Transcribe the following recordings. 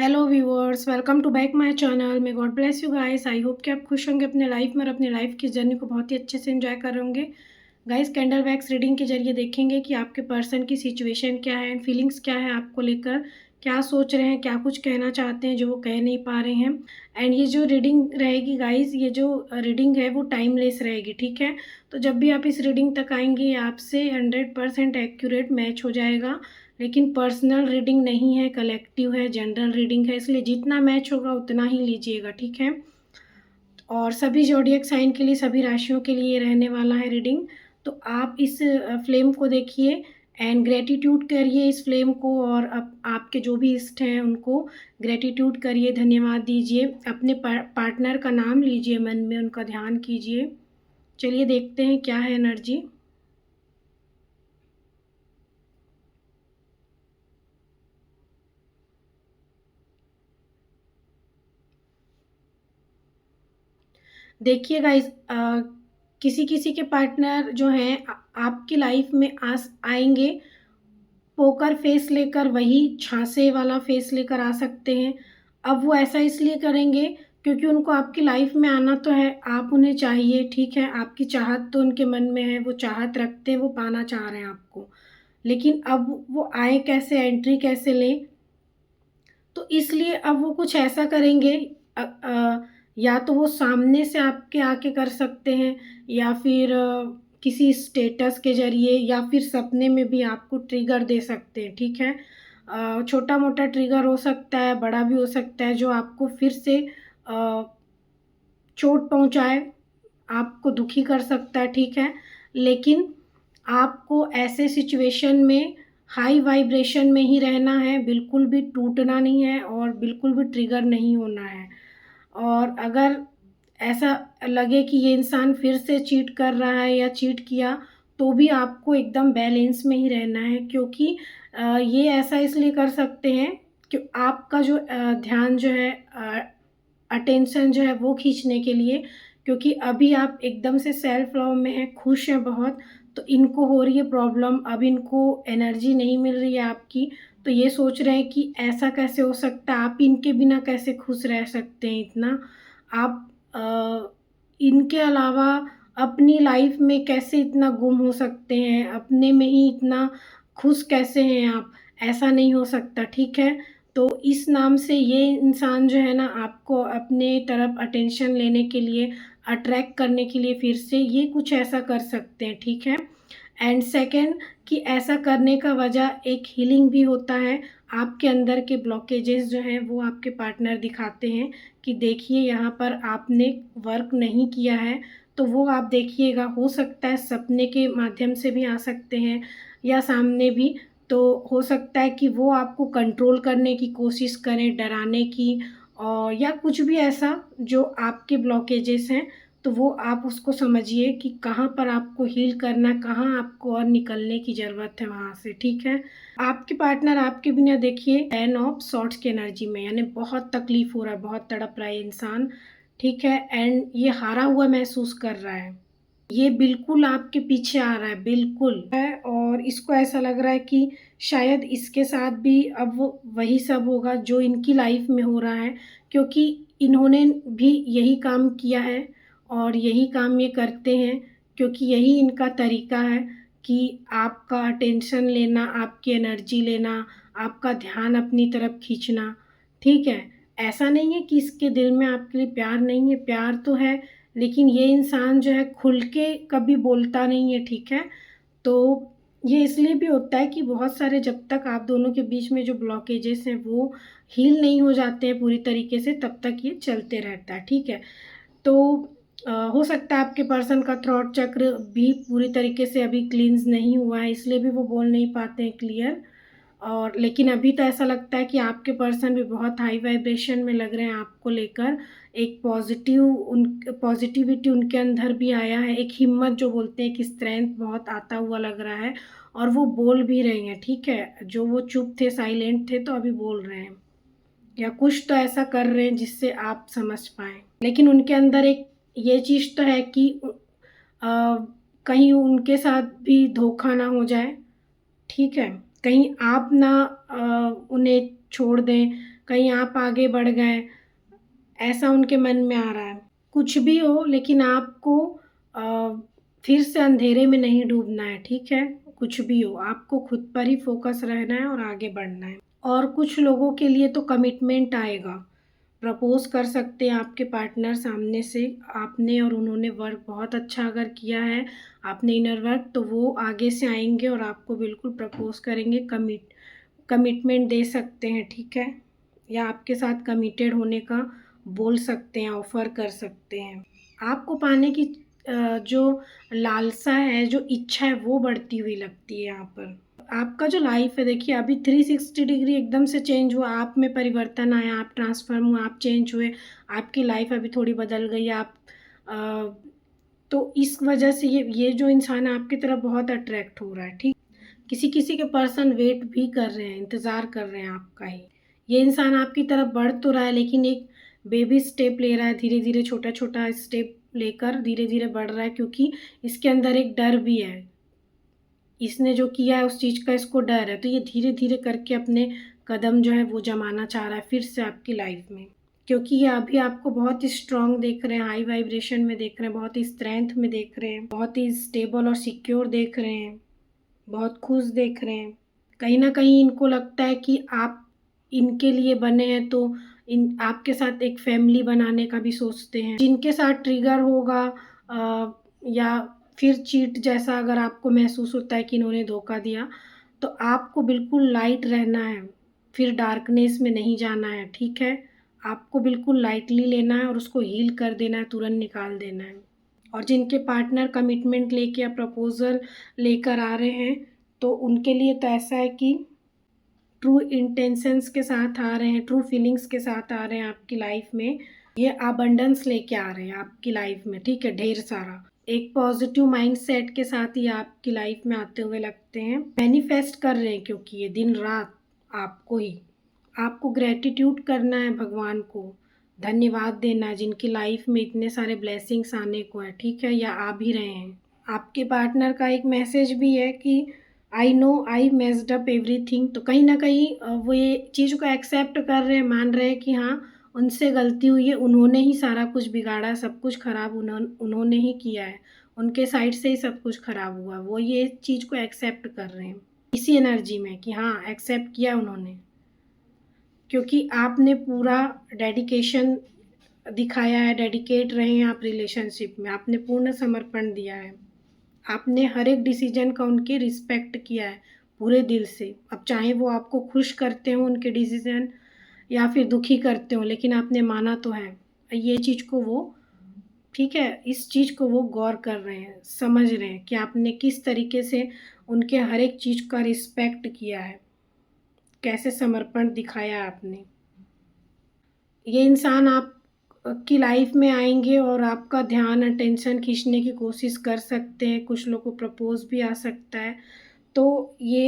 Hello viewers, welcome to back my channel. May God bless you guys. I hope कि आप खुश होंगे अपने लाइफ में और अपने लाइफ की जर्नी को बहुत ही अच्छे से एंजॉय कर रहे होंगे। गाइस, कैंडल वैक्स रीडिंग के जरिए देखेंगे कि आपके पर्सन की सिचुएशन क्या है एंड फीलिंग्स क्या है आपको लेकर, क्या सोच रहे हैं, क्या कुछ कहना चाहते हैं जो वो कह नहीं पा रहे हैं। एंड ये जो रीडिंग रहेगी गाइस, ये जो रीडिंग है वो टाइमलेस रहेगी, ठीक है। तो जब भी आप इस रीडिंग तक आएंगे आपसे 100% एक्यूरेट मैच हो जाएगा। लेकिन पर्सनल रीडिंग नहीं है, कलेक्टिव है, जनरल रीडिंग है, इसलिए जितना मैच होगा उतना ही लीजिएगा, ठीक है। और सभी ज़ोडिएक साइन के लिए, सभी राशियों के लिए रहने वाला है रीडिंग। तो आप इस फ्लेम को देखिए एंड ग्रेटिट्यूड करिए इस फ्लेम को, और आपके जो भी इष्ट हैं उनको ग्रेटिट्यूड करिए, धन्यवाद दीजिए। अपने पार्टनर का नाम लीजिए, मन में उनका ध्यान कीजिए। चलिए देखते हैं क्या है एनर्जी। देखिएगा किसी किसी के पार्टनर जो हैं आपकी लाइफ में आएंगे पोकर फेस लेकर, वही झांसे वाला फेस लेकर आ सकते हैं। अब वो ऐसा इसलिए करेंगे क्योंकि उनको आपकी लाइफ में आना तो है, आप उन्हें चाहिए, ठीक है। आपकी चाहत तो उनके मन में है, वो चाहत रखते हैं, वो पाना चाह रहे हैं आपको। लेकिन अब वो आए कैसे, एंट्री कैसे लें, तो इसलिए अब वो कुछ ऐसा करेंगे। या तो वो सामने से आपके आके कर सकते हैं, या फिर किसी स्टेटस के जरिए, या फिर सपने में भी आपको ट्रिगर दे सकते हैं, ठीक है। छोटा मोटा ट्रिगर हो सकता है, बड़ा भी हो सकता है, जो आपको फिर से चोट पहुंचाए, आपको दुखी कर सकता है, ठीक है। लेकिन आपको ऐसे सिचुएशन में हाई वाइब्रेशन में ही रहना है, बिल्कुल भी टूटना नहीं है और बिल्कुल भी ट्रिगर नहीं होना है। और अगर ऐसा लगे कि ये इंसान फिर से चीट कर रहा है या चीट किया, तो भी आपको एकदम बैलेंस में ही रहना है, क्योंकि ये ऐसा इसलिए कर सकते हैं कि आपका जो ध्यान जो है, अटेंशन जो है वो खींचने के लिए। क्योंकि अभी आप एकदम से सेल्फ लव में हैं, खुश हैं बहुत, तो इनको हो रही है प्रॉब्लम, अब इनको एनर्जी नहीं मिल रही है आपकी। तो ये सोच रहे हैं कि ऐसा कैसे हो सकता है, आप इनके बिना कैसे खुश रह सकते हैं इतना, आप इनके अलावा अपनी लाइफ में कैसे इतना गुम हो सकते हैं, अपने में ही इतना खुश कैसे हैं आप, ऐसा नहीं हो सकता, ठीक है। तो इस नाम से ये इंसान जो है ना, आपको अपने तरफ अटेंशन लेने के लिए, अट्रैक्ट करने के लिए फिर से ये कुछ ऐसा कर सकते हैं, ठीक है। एंड सेकंड, कि ऐसा करने का वजह एक हीलिंग भी होता है। आपके अंदर के ब्लॉकेजेस जो हैं वो आपके पार्टनर दिखाते हैं कि देखिए यहाँ पर आपने वर्क नहीं किया है। तो वो आप देखिएगा, हो सकता है सपने के माध्यम से भी आ सकते हैं या सामने भी। तो हो सकता है कि वो आपको कंट्रोल करने की कोशिश करें, डराने की, और या कुछ भी ऐसा जो आपके ब्लॉकेजेस हैं। तो वो आप उसको समझिए कि कहाँ पर आपको हील करना, कहाँ आपको और निकलने की ज़रूरत है वहाँ से, ठीक है। आपके पार्टनर आपके बिना देखिए 10 ऑफ सॉर्ट्स की एनर्जी में, यानी बहुत तकलीफ हो रहा है, बहुत तड़प रहा है इंसान, ठीक है। एंड ये हारा हुआ महसूस कर रहा है, ये बिल्कुल आपके पीछे आ रहा है, बिल्कुल है। और इसको ऐसा लग रहा है कि शायद इसके साथ भी अब वही सब होगा जो इनकी लाइफ में हो रहा है, क्योंकि इन्होंने भी यही काम किया है और यही काम ये करते हैं, क्योंकि यही इनका तरीका है कि आपका अटेंशन लेना, आपकी एनर्जी लेना, आपका ध्यान अपनी तरफ खींचना, ठीक है। ऐसा नहीं है कि इसके दिल में आपके लिए प्यार नहीं है, प्यार तो है, लेकिन ये इंसान जो है खुल के कभी बोलता नहीं है, ठीक है। तो ये इसलिए भी होता है कि बहुत सारे, जब तक आप दोनों के बीच में जो ब्लॉकेजेस हैं वो हील नहीं हो जाते हैं पूरी तरीके से, तब तक ये चलते रहता है, ठीक है। तो हो सकता है आपके पर्सन का थ्रॉट चक्र भी पूरी तरीके से अभी क्लींस नहीं हुआ है, इसलिए भी वो बोल नहीं पाते हैं क्लियर। और लेकिन अभी तो ऐसा लगता है कि आपके पर्सन भी बहुत हाई वाइब्रेशन में लग रहे हैं आपको लेकर। एक पॉजिटिविटी उनके अंदर भी आया है, एक हिम्मत जो बोलते हैं, एक स्ट्रेंथ बहुत आता हुआ लग रहा है। और वो बोल भी रहे हैं, ठीक है। जो वो चुप थे, साइलेंट थे, तो अभी बोल रहे हैं, या कुछ तो ऐसा कर रहे हैं जिससे आप समझ पाएँ। लेकिन उनके अंदर एक ये चीज़ तो है कि कहीं उनके साथ भी धोखा ना हो जाए, ठीक है। कहीं आप ना उन्हें छोड़ दें, कहीं आप आगे बढ़ गए, ऐसा उनके मन में आ रहा है। कुछ भी हो, लेकिन आपको फिर से अंधेरे में नहीं डूबना है, ठीक है? कुछ भी हो, आपको खुद पर ही फ़ोकस रहना है और आगे बढ़ना है। और कुछ लोगों के लिए तो कमिटमेंट आएगा, प्रपोज़ कर सकते हैं आपके पार्टनर सामने से, आपने और उन्होंने वर्क बहुत अच्छा अगर किया है, आपने इनर वर्क, तो वो आगे से आएँगे और आपको बिल्कुल प्रपोज़ करेंगे, कमिटमेंट दे सकते हैं, ठीक है? या आपके साथ कमिटेड होने का बोल सकते हैं, ऑफ़र कर सकते हैं। आपको पाने की जो लालसा है, जो इच्छा है, वो बढ़ती हुई लगती है यहाँ पर। आपका जो लाइफ है, देखिए अभी 360 डिग्री एकदम से चेंज हुआ, आप में परिवर्तन आया, आप ट्रांसफॉर्म हुए, आप चेंज हुए, आपकी लाइफ अभी थोड़ी बदल गई। आप अ, तो इस वजह से ये जो इंसान है आपकी तरफ बहुत अट्रैक्ट हो रहा है, ठीक। किसी किसी के पर्सन वेट भी कर रहे हैं, इंतज़ार कर रहे हैं आपका ही। ये इंसान आपकी तरफ बढ़ तो रहा है, लेकिन एक बेबी स्टेप ले रहा है, धीरे धीरे छोटा छोटा स्टेप लेकर धीरे धीरे बढ़ रहा है, क्योंकि इसके अंदर एक डर भी है। इसने जो किया है उस चीज़ का इसको डर है, तो ये धीरे धीरे करके अपने कदम जो है वो जमाना चाह रहा है फिर से आपकी लाइफ में। क्योंकि ये अभी आपको बहुत ही स्ट्रॉन्ग देख रहे हैं, हाई वाइब्रेशन में देख रहे हैं, बहुत ही स्ट्रेंथ में देख रहे हैं, बहुत ही स्टेबल और सिक्योर देख रहे हैं, बहुत खुश देख रहे हैं। कहीं न कहीं इनको लगता है कि आप इनके लिए बने हैं, तो इन आपके साथ एक फैमिली बनाने का भी सोचते हैं। जिनके साथ ट्रिगर होगा या फिर चीट जैसा अगर आपको महसूस होता है कि इन्होंने धोखा दिया, तो आपको बिल्कुल लाइट रहना है, फिर डार्कनेस में नहीं जाना है, ठीक है? आपको बिल्कुल लाइटली लेना है और उसको हील कर देना है, तुरंत निकाल देना है। और जिनके पार्टनर कमिटमेंट लेके या प्रपोज़ल लेकर आ रहे हैं, तो उनके लिए तो ऐसा है कि ट्रू इंटेंशंस के साथ आ रहे हैं, ट्रू फीलिंग्स के साथ आ रहे हैं आपकी लाइफ में। ये अबंडेंस लेके आ रहे हैं आपकी लाइफ में, ठीक है? ढेर सारा। एक पॉजिटिव माइंडसेट के साथ ही आपकी लाइफ में आते हुए लगते हैं। मैनिफेस्ट कर रहे हैं, क्योंकि ये दिन-रात आपको ही। आपको ग्रैटिट्यूड करना है भगवान को, धन्यवाद देना है जिनकी लाइफ में इतने सारे ब्लेसिंग्स आने को है, ठीक है? या आ भी रहे हैं। आपके पार्टनर का एक मैसेज भी है कि I know I messed up everything, तो कहीं न कहीं वो ये चीज़ को एक्सेप्ट कर रहे हैं, मान रहे हैं कि हाँ, उनसे गलती हुई है, उन्होंने ही सारा कुछ बिगाड़ा, सब कुछ खराब उन्होंने ही किया है, उनके साइड से ही सब कुछ खराब हुआ। वो ये चीज़ को एक्सेप्ट कर रहे हैं, इसी एनर्जी में कि हाँ, एक्सेप्ट किया उन्होंने। क्योंकि आपने पूरा डेडिकेशन दिखाया है, डेडिकेट रहे हैं आप रिलेशनशिप में, आपने पूर्ण समर्पण दिया है। आपने हर एक डिसीजन का उनकी रिस्पेक्ट किया है पूरे दिल से। अब चाहे वो आपको खुश करते हों उनके डिसीजन या फिर दुखी करते हों, लेकिन आपने माना तो है। ये चीज़ को वो, ठीक है, इस चीज़ को वो गौर कर रहे हैं, समझ रहे हैं कि आपने किस तरीके से उनके हर एक चीज़ का रिस्पेक्ट किया है, कैसे समर्पण दिखाया आपने। ये इंसान आप की लाइफ में आएँगे और आपका ध्यान, अटेंशन खींचने की कोशिश कर सकते हैं, कुछ लोग को प्रपोज़ भी आ सकता है। तो ये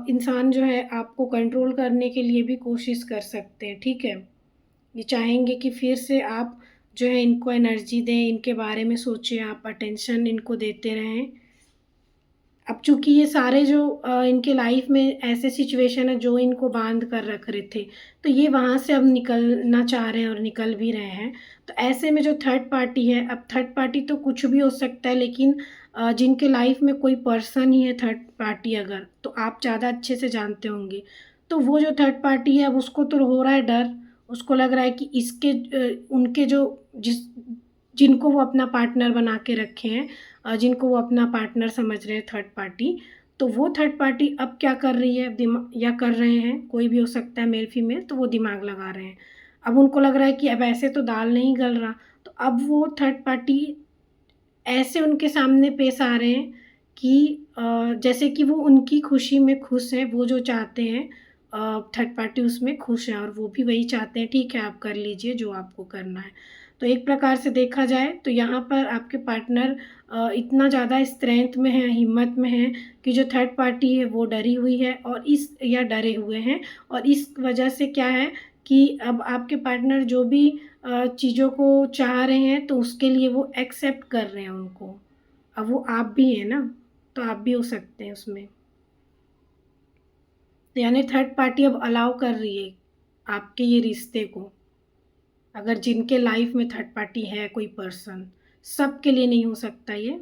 इंसान जो है आपको कंट्रोल करने के लिए भी कोशिश कर सकते हैं, ठीक है? ये चाहेंगे कि फिर से आप जो है इनको एनर्जी दें, इनके बारे में सोचें, आप अटेंशन इनको देते रहें। अब चूँकि ये सारे जो इनके लाइफ में ऐसे सिचुएशन है जो इनको बाँध कर रख रहे थे, तो ये वहाँ से अब निकलना चाह रहे हैं और निकल भी रहे हैं। तो ऐसे में जो थर्ड पार्टी है, अब थर्ड पार्टी तो कुछ भी हो सकता है, लेकिन जिनके लाइफ में कोई पर्सन ही है थर्ड पार्टी अगर, तो आप ज़्यादा अच्छे से जानते होंगे। तो वो जो थर्ड पार्टी है अब उसको तो हो रहा है डर, उसको लग रहा है कि इसके उनके जो जिनको वो अपना पार्टनर बना के रखे हैं, जिनको वो अपना पार्टनर समझ रहे हैं थर्ड पार्टी, तो वो थर्ड पार्टी अब क्या कर रही है, या कर रहे हैं, कोई भी हो सकता है मेल फीमेल, तो वो दिमाग लगा रहे हैं। अब उनको लग रहा है कि अब ऐसे तो दाल नहीं गल रहा, तो अब वो थर्ड पार्टी ऐसे उनके सामने पेश आ रहे हैं कि जैसे कि वो उनकी खुशी में खुश हैं, वो जो चाहते हैं थर्ड पार्टी उसमें खुश है और वो भी वही चाहते हैं, ठीक है आप कर लीजिए जो आपको करना है। तो एक प्रकार से देखा जाए तो यहाँ पर आपके पार्टनर इतना ज़्यादा स्ट्रेंथ में है, हिम्मत में है कि जो थर्ड पार्टी है वो डरी हुई है और इस या डरे हुए हैं, और इस वजह से क्या है कि अब आपके पार्टनर जो भी चीज़ों को चाह रहे हैं तो उसके लिए वो एक्सेप्ट कर रहे हैं उनको। अब वो आप भी हैं ना, तो आप भी हो सकते हैं उसमें। तो यानी थर्ड पार्टी अब अलाउ कर रही है आपके ये रिश्ते को। अगर जिनके लाइफ में थर्ड पार्टी है कोई पर्सन, सबके लिए नहीं हो सकता ये,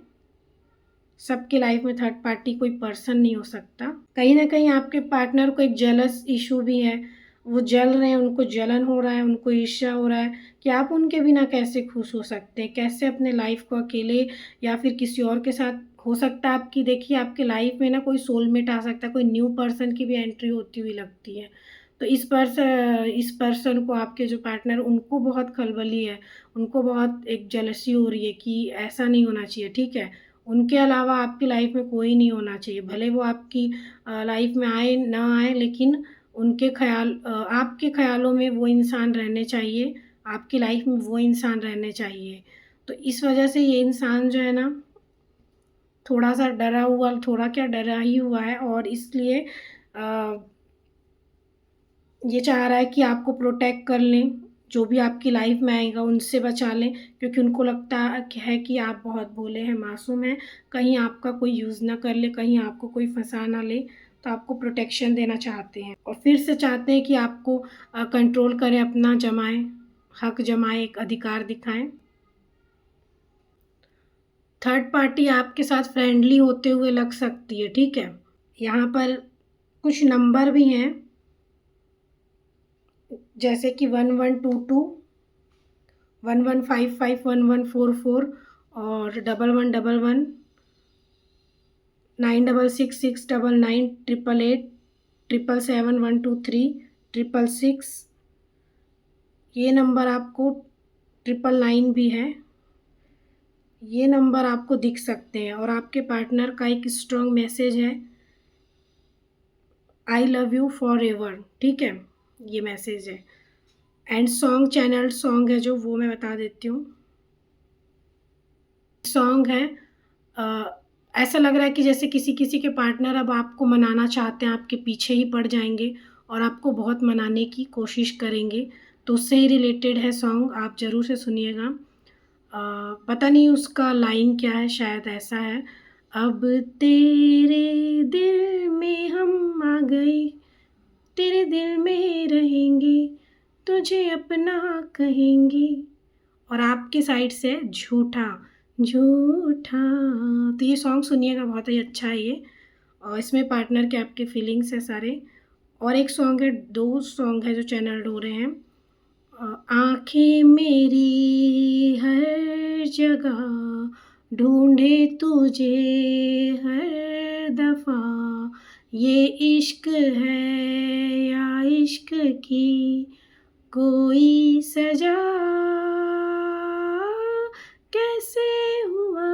सबके लाइफ में थर्ड पार्टी कोई पर्सन नहीं हो सकता। कहीं ना कहीं आपके पार्टनर को एक जेलस इशू भी है, वो जल रहे हैं, उनको जलन हो रहा है, उनको ईर्ष्या हो रहा है कि आप उनके बिना कैसे खुश हो सकते हैं, कैसे अपने लाइफ को अकेले या फिर किसी और के साथ हो सकता है। आपकी देखिए आपके लाइफ में ना कोई सोलमेट आ सकता है, कोई न्यू पर्सन की भी एंट्री होती हुई लगती है। तो इस पर्सन को आपके जो पार्टनर उनको बहुत खलबली है, उनको बहुत एक जेलसी हो रही है कि ऐसा नहीं होना चाहिए, ठीक है। उनके अलावा आपकी लाइफ में कोई नहीं होना चाहिए, भले वो आपकी लाइफ में आए ना आए, लेकिन उनके आपके ख़्यालों में वो इंसान रहने चाहिए, आपकी लाइफ में वो इंसान रहने चाहिए। तो इस वजह से ये इंसान जो है ना थोड़ा-सा डरा हुआ, थोड़ा क्या डरा ही हुआ है, और इसलिए ये चाह रहा है कि आपको प्रोटेक्ट कर लें, जो भी आपकी लाइफ में आएगा उनसे बचा लें, क्योंकि उनको लगता है कि आप बहुत भोले हैं, मासूम हैं, कहीं आपका कोई यूज़ ना कर ले, कहीं आपको कोई फंसा ना ले, तो आपको प्रोटेक्शन देना चाहते हैं और फिर से चाहते हैं कि आपको कंट्रोल करें, अपना जमाएं, हक जमाएं, एक अधिकार दिखाएं। थर्ड पार्टी आपके साथ फ्रेंडली होते हुए लग सकती है, ठीक है। यहाँ पर कुछ नंबर भी हैं, जैसे कि 1122, 1155, 1144 और 1111, 966699, 888, 777, 123, 666। ये नंबर आपको 999 भी है, ये नंबर आपको दिख सकते हैं। और आपके पार्टनर का एक स्ट्रॉन्ग मैसेज है, I love you for ever, ठीक है, ये मैसेज है। एंड सॉन्ग चैनल सॉन्ग है जो, वो मैं बता देती हूँ। सॉन्ग है ऐसा लग रहा है कि जैसे किसी किसी के पार्टनर अब आपको मनाना चाहते हैं, आपके पीछे ही पड़ जाएंगे और आपको बहुत मनाने की कोशिश करेंगे, तो उससे ही रिलेटेड है सॉन्ग, आप ज़रूर से सुनिएगा। पता नहीं उसका लाइन क्या है, शायद ऐसा है, अब तेरे दिल में हम आ गए, तेरे दिल में रहेंगे, तुझे अपना कहेंगे, और आपकी साइड से झूठा झूठा। तो ये सॉन्ग सुनिएगा, बहुत ही अच्छा है ये, और इसमें पार्टनर के आपके फीलिंग्स है सारे। और एक सॉन्ग है, दो सॉन्ग है जो चैनल हो रहे हैं, आँखें मेरी हर जगह ढूंढे तुझे हर दफ़ा, ये इश्क है या इश्क की कोई सजा, कैसे हुआ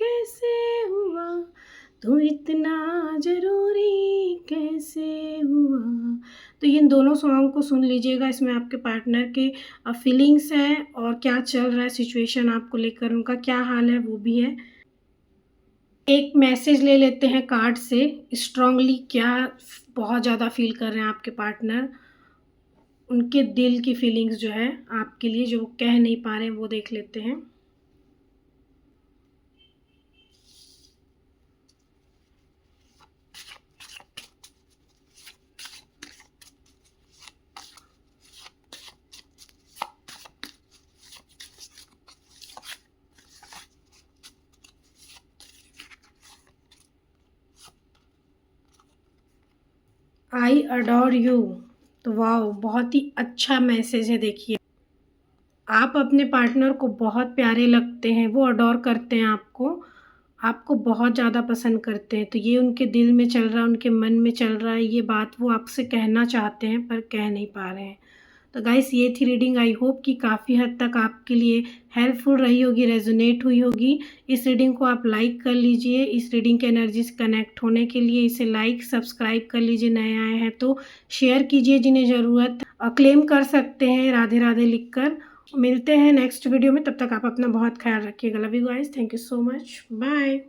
कैसे हुआ, तू इतना ज़रूरी कैसे हुआ। तो इन दोनों सॉन्ग को सुन लीजिएगा, इसमें आपके पार्टनर के फीलिंग्स हैं और क्या चल रहा है सिचुएशन आपको लेकर, उनका क्या हाल है वो भी है। एक मैसेज ले लेते हैं कार्ड से, स्ट्रांगली क्या बहुत ज़्यादा फील कर रहे हैं आपके पार्टनर, उनके दिल की फीलिंग्स जो है आपके लिए, जो वो कह नहीं पा रहे हैं, वो देख लेते हैं। आई अडोर यू, तो वाओ, बहुत ही अच्छा मैसेज है। देखिए आप अपने पार्टनर को बहुत प्यारे लगते हैं, वो अडोर करते हैं आपको, आपको बहुत ज़्यादा पसंद करते हैं, तो ये उनके दिल में चल रहा है, उनके मन में चल रहा है, ये बात वो आपसे कहना चाहते हैं पर कह नहीं पा रहे हैं। तो गाइस ये थी रीडिंग, आई होप कि काफ़ी हद तक आपके लिए हेल्पफुल रही होगी, रेजोनेट हुई होगी। इस रीडिंग को आप लाइक कर लीजिए, इस रीडिंग के एनर्जी से कनेक्ट होने के लिए इसे लाइक सब्सक्राइब कर लीजिए, नए आए हैं तो शेयर कीजिए, जिन्हें ज़रूरत क्लेम कर सकते हैं राधे राधे लिखकर। मिलते हैं नेक्स्ट वीडियो में, तब तक आप अपना बहुत ख्याल रखिएगा। Love you guys, thank you so much, bye.